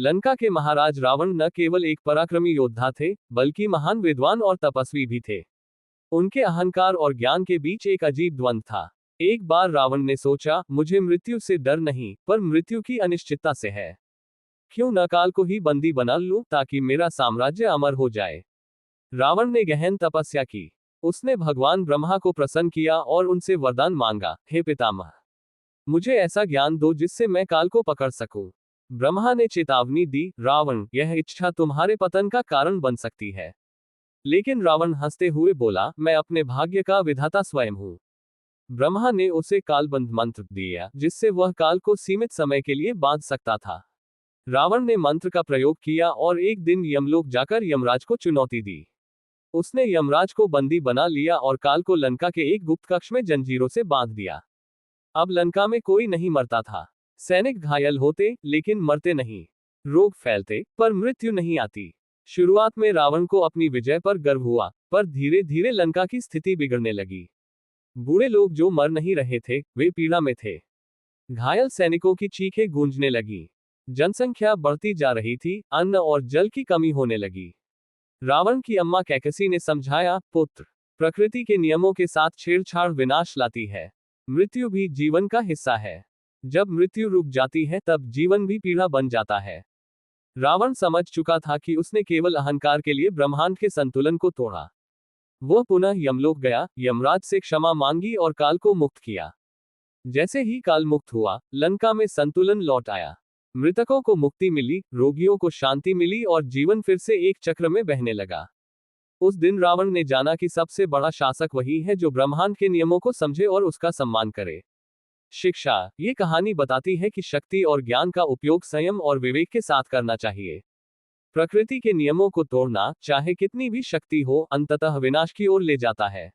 लंका के महाराज रावण न केवल एक पराक्रमी योद्धा थे, बल्कि महान विद्वान और तपस्वी भी थे। उनके अहंकार और ज्ञान के बीच एक अजीब द्वंद्व था। एक बार रावण ने सोचा, मुझे मृत्यु से डर नहीं, पर मृत्यु की अनिश्चितता से है। क्यों न काल को ही बंदी बना लूं, ताकि मेरा साम्राज्य अमर हो जाए। रावण ने गहन तपस्या की। उसने भगवान ब्रह्मा को प्रसन्न किया और उनसे वरदान मांगा, हे पितामह, मुझे ऐसा ज्ञान दो जिससे मैं काल को पकड़ सकूं। ब्रह्मा ने चेतावनी दी, रावण, यह इच्छा तुम्हारे पतन का कारण बन सकती है। लेकिन रावण हंसते हुए बोला, मैं अपने भाग्य का विधाता स्वयं हूं। ब्रह्मा ने उसे कालबंध मंत्र दिया, जिससे वह काल को सीमित समय के लिए बांध सकता था। रावण ने मंत्र का प्रयोग किया और एक दिन यमलोक जाकर यमराज को चुनौती दी। उसने यमराज को बंदी बना लिया और काल को लंका के एक गुप्त कक्ष में जंजीरों से बांध दिया। अब लंका में कोई नहीं मरता था। सैनिक घायल होते, लेकिन मरते नहीं। रोग फैलते, पर मृत्यु नहीं आती। शुरुआत में रावण को अपनी विजय पर गर्व हुआ, पर धीरे धीरे लंका की स्थिति बिगड़ने लगी। बूढ़े लोग जो मर नहीं रहे थे, वे पीड़ा में थे। घायल सैनिकों की चीखें गूंजने लगी। जनसंख्या बढ़ती जा रही थी, अन्न और जल की कमी होने लगी। रावण की अम्मा कैकसी ने समझाया, पुत्र, प्रकृति के नियमों के साथ छेड़छाड़ विनाश लाती है। मृत्यु भी जीवन का हिस्सा है। जब मृत्यु रुक जाती है, तब जीवन भी पीड़ा बन जाता है। रावण समझ चुका था कि उसने केवल अहंकार के लिए ब्रह्मांड के संतुलन को तोड़ा। वह पुनः यमलोक गया, यमराज से क्षमा मांगी और काल को मुक्त किया। जैसे ही काल मुक्त हुआ, लंका में संतुलन लौट आया। मृतकों को मुक्ति मिली, रोगियों को शांति मिली और जीवन फिर से एक चक्र में बहने लगा। उस दिन रावण ने जाना कि सबसे बड़ा शासक वही है जो ब्रह्मांड के नियमों को समझे और उसका सम्मान करे। शिक्षा, ये कहानी बताती है कि शक्ति और ज्ञान का उपयोग संयम और विवेक के साथ करना चाहिए। प्रकृति के नियमों को तोड़ना, चाहे कितनी भी शक्ति हो, अंततः विनाश की ओर ले जाता है।